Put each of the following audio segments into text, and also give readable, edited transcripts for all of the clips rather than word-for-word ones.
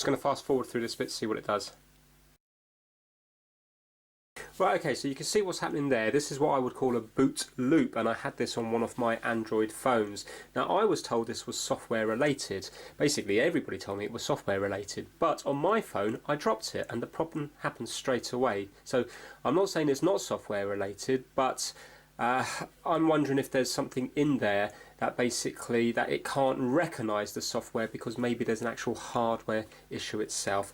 just going to fast forward through this bit to see what it does. Right, okay, so you can see what's happening there. This is what I would call a boot loop, and I had this on one of my Android phones. Now, I was told this was software related. Basically, everybody told me it was software related, but on my phone, I dropped it, and the problem happened straight away. So, I'm not saying it's not software related, but I'm wondering if there's something in there that basically that it can't recognise the software because maybe there's an actual hardware issue itself.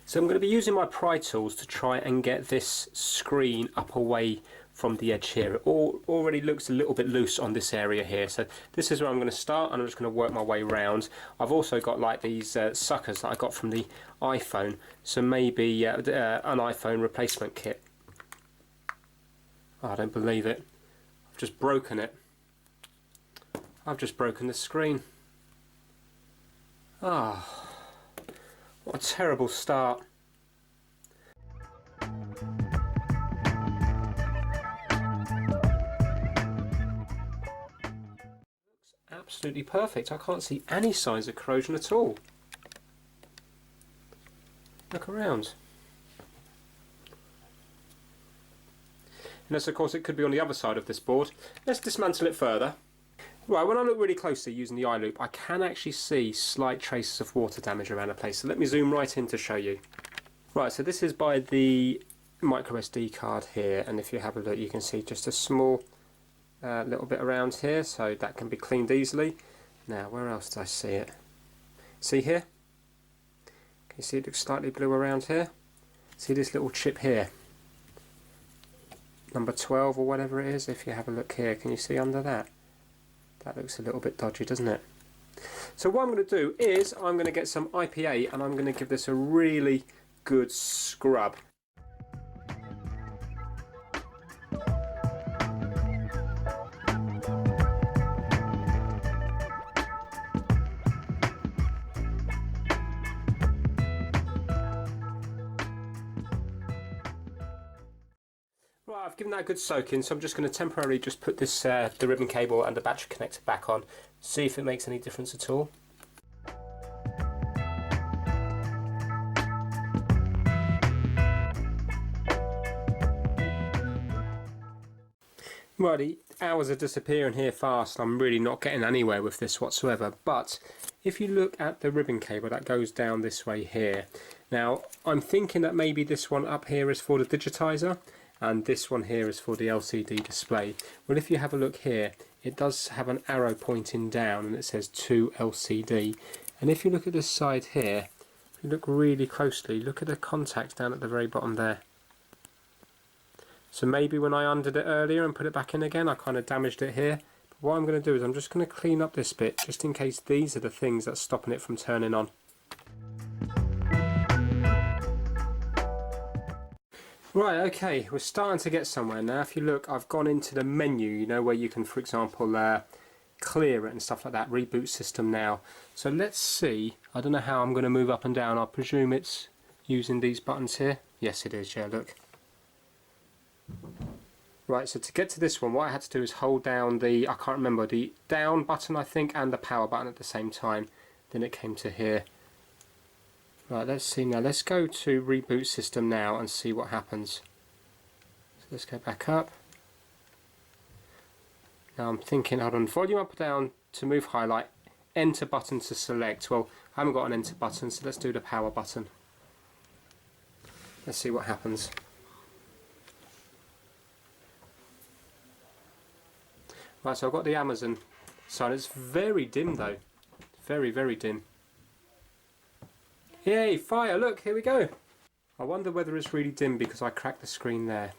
So I'm going to be using my pry tools to try and get this screen up away from the edge here. It already looks a little bit loose on this area here. So this is where I'm going to start, and I'm just going to work my way around. I've also got like these suckers that I got from the iPhone. So maybe an iPhone replacement kit. Oh, I don't believe it. I've just broken it. I've just broken the screen. Ah. Oh. What a terrible start. Looks absolutely perfect. I can't see any signs of corrosion at all. Look around. And of course it could be on the other side of this board. Let's dismantle it further. Right, when I look really closely using the eye loop, I can actually see slight traces of water damage around the place. So let me zoom right in to show you. Right, so this is by the micro SD card here, and if you have a look you can see just a small little bit around here, so that can be cleaned easily. Now, where else did I see it? See here? Can you see it looks slightly blue around here? See this little chip here? Number 12 or whatever it is, if you have a look here, can you see under that? That looks a little bit dodgy, doesn't it? So what I'm going to do is I'm going to get some IPA and I'm going to give this a really good scrub. Right, I've given that a good soak in, so I'm just going to temporarily just put this the ribbon cable and the battery connector back on, see if it makes any difference at all. Right, the hours are disappearing here fast. I'm really not getting anywhere with this whatsoever, but if you look at the ribbon cable that goes down this way here, now I'm thinking that maybe this one up here is for the digitizer, and this one here is for the LCD display. Well, if you have a look here, it does have an arrow pointing down and it says to LCD. And if you look at this side here, if you look really closely, look at the contacts down at the very bottom there. So maybe when I undid it earlier and put it back in again, I kind of damaged it here. But what I'm going to do is I'm just going to clean up this bit, just in case these are the things that's stopping it from turning on. Right, okay, we're starting to get somewhere now. If you look, I've gone into the menu, you know, where you can, for example, clear it and stuff like that, reboot system now. So let's see, I don't know how I'm going to move up and down. I presume it's using these buttons here. Yes, it is, yeah, look. Right, so to get to this one, what I had to do is hold down the, I can't remember, the down button, I think, and the power button at the same time. Then it came to here. Right, let's see now. Let's go to reboot system now and see what happens. So let's go back up. Now I'm thinking, hold on, volume up or down to move highlight, enter button to select. Well, I haven't got an enter button, so let's do the power button. Let's see what happens. Right, so I've got the Amazon sign. It's very dim though. Very, very dim. Yay, fire, look, here we go. I wonder whether it's really dim because I cracked the screen there.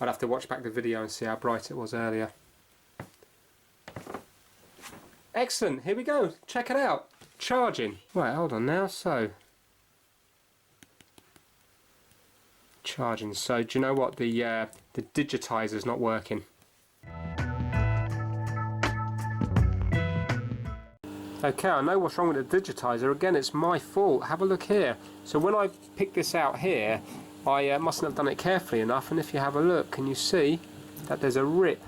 I'd have to watch back the video and see how bright it was earlier. Excellent, here we go, check it out. Charging. Right, hold on now, so. Charging, so do you know what, the digitizer's not working. Okay, I know what's wrong with the digitizer. Again, it's my fault. Have a look here. So when I picked this out here, I mustn't have done it carefully enough, and if you have a look, can you see that there's a rip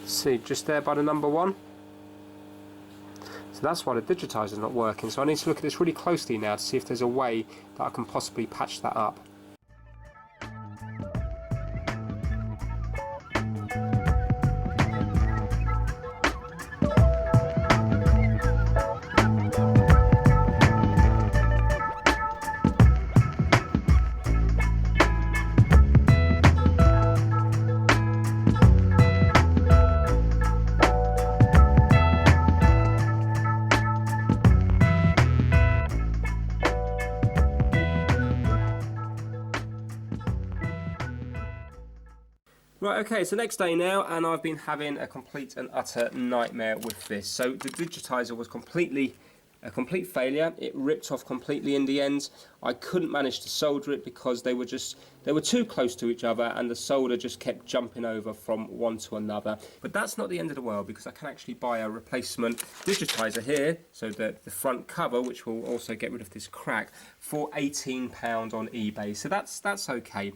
See, just there by the number 1. So that's why the digitizer is not working. So I need to look at this really closely now to see if there's a way that I can possibly patch that up. Right, okay, it's the next day now, and I've been having a complete and utter nightmare with this. So the digitizer was a complete failure. It ripped off completely in the end. I couldn't manage to solder it because they were too close to each other, and the solder just kept jumping over from one to another. But that's not the end of the world, because I can actually buy a replacement digitizer here, so the front cover, which will also get rid of this crack, for £18 on eBay. So that's okay.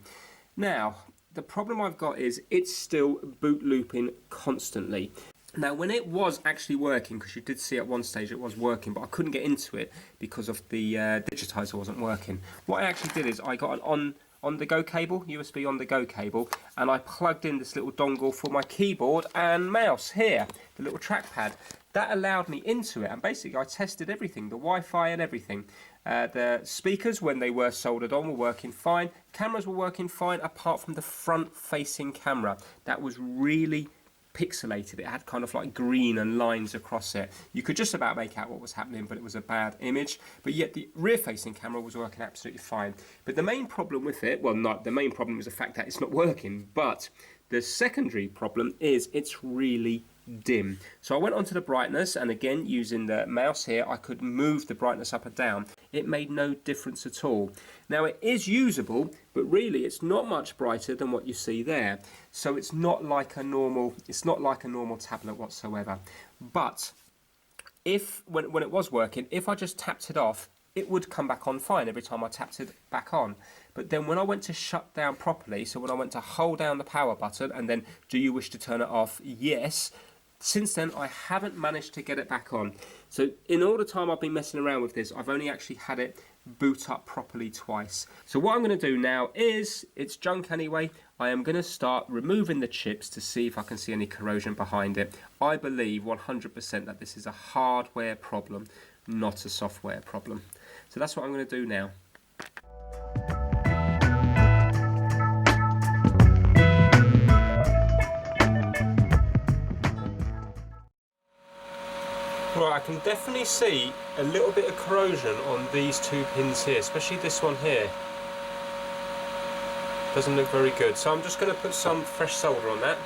Now, the problem I've got is it's still boot looping constantly. Now, when it was actually working, because you did see at one stage it was working, but I couldn't get into it because of the digitizer wasn't working. What I actually did is I got an on-the-go cable, USB on-the-go cable, and I plugged in this little dongle for my keyboard and mouse here, the little trackpad. That allowed me into it, and basically I tested everything, the Wi-Fi and everything. The speakers, when they were soldered on, were working fine. Cameras were working fine, apart from the front-facing camera. That was really pixelated. It had kind of like green and lines across it. You could just about make out what was happening, but it was a bad image. But yet the rear-facing camera was working absolutely fine. But the main problem with it, well, not the main problem is the fact that it's not working, but the secondary problem is it's really dim. So I went onto the brightness, and again, using the mouse here, I could move the brightness up and down. It made no difference at all. Now, it is usable, but really it's not much brighter than what you see there. So it's not like a normal tablet whatsoever. But if when it was working, if I just tapped it off, it would come back on fine every time I tapped it back on. But then when I went to shut down properly, so when I went to hold down the power button and then, do you wish to turn it off? Yes. Since then, I haven't managed to get it back on. So in all the time I've been messing around with this, I've only actually had it boot up properly twice. So what I'm going to do now is, it's junk anyway, I am going to start removing the chips to see if I can see any corrosion behind it. I believe 100% that this is a hardware problem, not a software problem. So that's what I'm going to do now. Right, I can definitely see a little bit of corrosion on these two pins here, especially this one here. Doesn't look very good, so I'm just going to put some fresh solder on that.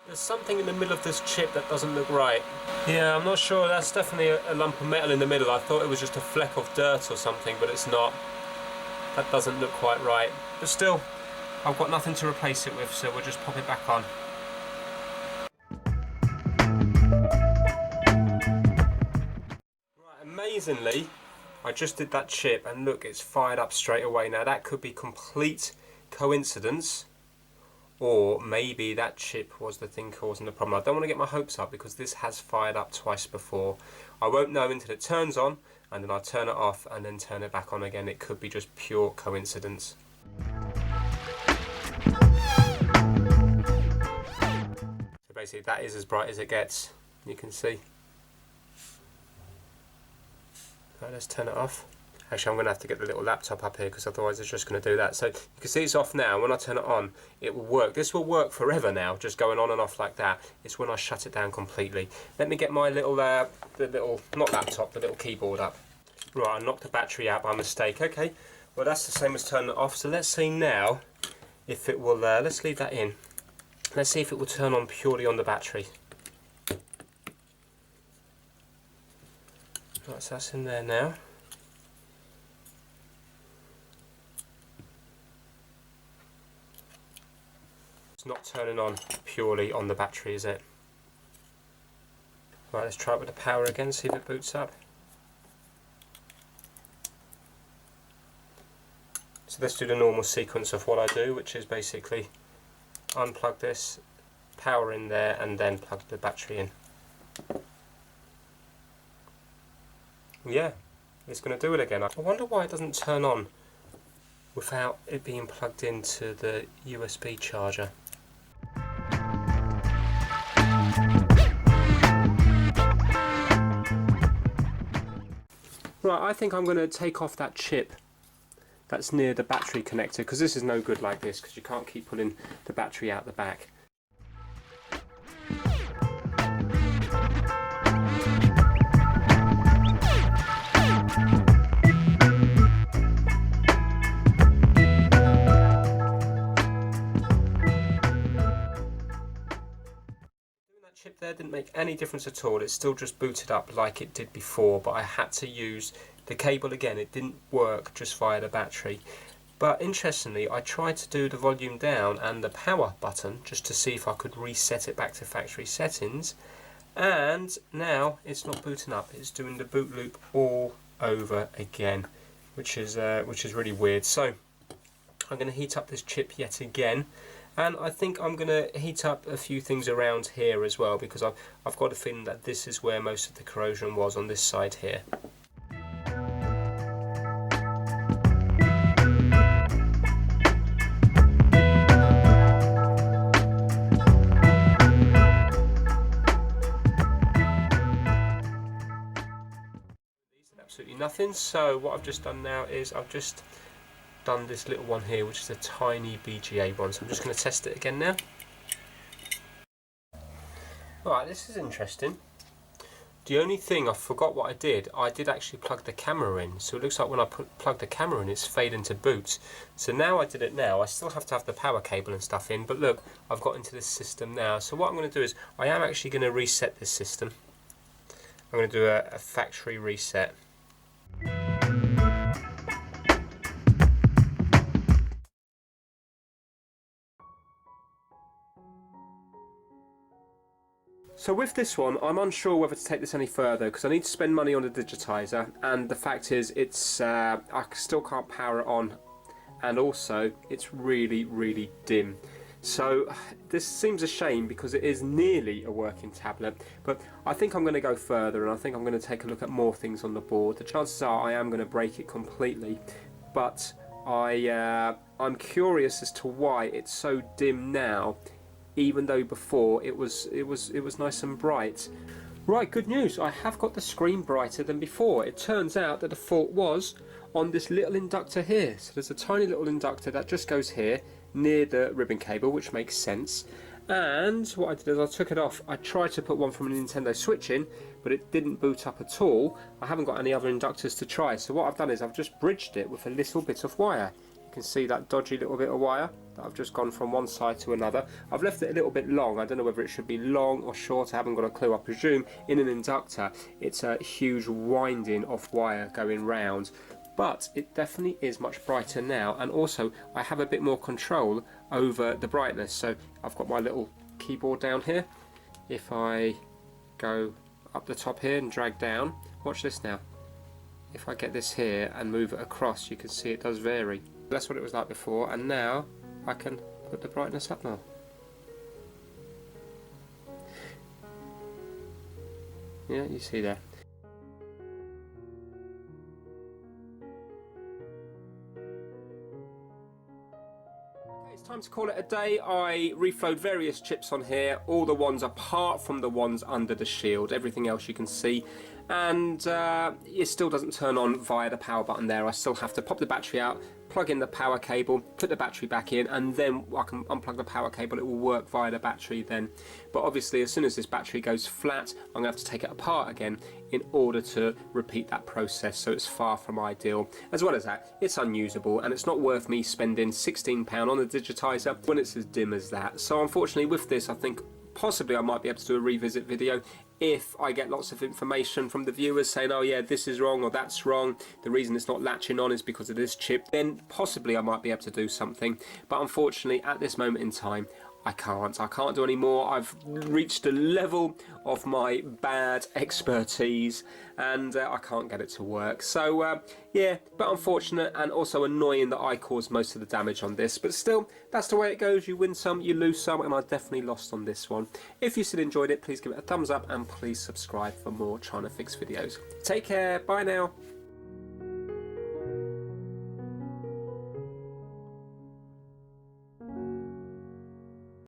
There's something in the middle of this chip that doesn't look right. Yeah, I'm not sure, that's definitely a lump of metal in the middle. I thought it was just a fleck of dirt or something, but it's not. That doesn't look quite right. But still, I've got nothing to replace it with, so we'll just pop it back on. Right, amazingly, I just did that chip and look, it's fired up straight away. Now that could be complete coincidence, or maybe that chip was the thing causing the problem. I don't want to get my hopes up because this has fired up twice before. I won't know until it turns on, and then I'll turn it off and then turn it back on again. It could be just pure coincidence. So basically that is as bright as it gets, you can see. Right, let's turn it off. Actually, I'm going to have to get the little laptop up here because otherwise it's just going to do that. So you can see it's off now. When I turn it on, it will work. This will work forever now, just going on and off like that. It's when I shut it down completely. Let me get my little, not laptop, the little keyboard up. Right, I knocked the battery out by mistake. Okay, well that's the same as turning it off. So let's see now if it will, let's leave that in. Let's see if it will turn on purely on the battery. Right, so that's in there now. It's not turning on purely on the battery, is it? Right, let's try it with the power again, see if it boots up. So let's do the normal sequence of what I do, which is basically unplug this, power in there, and then plug the battery in. Yeah, it's going to do it again. I wonder why it doesn't turn on without it being plugged into the USB charger. Right, I think I'm going to take off that chip that's near the battery connector, because this is no good like this, because you can't keep pulling the battery out the back. Chip there didn't make any difference at all. It still just booted up like it did before, but I had to use the cable again. It didn't work just via the battery. But interestingly, I tried to do the volume down and the power button just to see if I could reset it back to factory settings, and now it's not booting up. It's doing the boot loop all over again, which is really weird. So I'm going to heat up this chip yet again. And I think I'm going to heat up a few things around here as well, because I've got a feeling that this is where most of the corrosion was, on this side here. Absolutely nothing. So what I've just done now is I've just done this little one here, which is a tiny BGA one, so I'm just going to test it again now. Alright, this is interesting. The only thing, I forgot what I did actually plug the camera in, so it looks like when I plug the camera in it's fading to boot. So now I did it now, I still have to have the power cable and stuff in, but look, I've got into this system now. So what I'm going to do is, I am actually going to reset this system. I'm going to do a factory reset. So with this one, I'm unsure whether to take this any further, because I need to spend money on the Digitizer, and the fact is it's I still can't power it on, and also it's really dim. So this seems a shame, because it is nearly a working tablet, but I think I'm going to go further, and I think I'm going to take a look at more things on the board. The chances are I am going to break it completely, but I'm curious as to why it's so dim now, even though before it was nice and bright. Right, good news, I have got the screen brighter than before. It turns out that the fault was on this little inductor here. So there's a tiny little inductor that just goes here near the ribbon cable, which makes sense. And what I did is I took it off. I tried to put one from a Nintendo Switch in, but it didn't boot up at all. I haven't got any other inductors to try, so what I've done is I've just bridged it with a little bit of wire. You can see that dodgy little bit of wire that I've just gone from one side to another. I've left it a little bit long. I don't know whether it should be long or short. I haven't got a clue. I presume in an inductor it's a huge winding of wire going round, but it definitely is much brighter now, and also I have a bit more control over the brightness. So I've got my little keyboard down here. If I go up the top here and drag down, watch this now. If I get this here and move it across, you can see it does vary. That's what it was like before, and now I can put the brightness up now. Yeah, you see there. It's time to call it a day. I reflowed various chips on here, all the ones apart from the ones under the shield. Everything else you can see, and it still doesn't turn on via the power button there. I still have to pop the battery out, plug in the power cable, put the battery back in, and then I can unplug the power cable. It will work via the battery then. But obviously as soon as this battery goes flat, I'm going to have to take it apart again in order to repeat that process, so it's far from ideal. As well as that, it's unusable, and it's not worth me spending £16 on a Digitizer when it's as dim as that. So unfortunately with this, I think possibly I might be able to do a revisit video if I get lots of information from the viewers saying, oh yeah, this is wrong or that's wrong, the reason it's not latching on is because of this chip, then possibly I might be able to do something. But unfortunately at this moment in time I can't do any more. I've reached a level of my bad expertise and I can't get it to work. So yeah, but unfortunate and also annoying that I caused most of the damage on this. But still, that's the way it goes. You win some, you lose some, and I definitely lost on this one. If you still enjoyed it, please give it a thumbs up and please subscribe for more Trying to Fix videos. Take care. Bye now.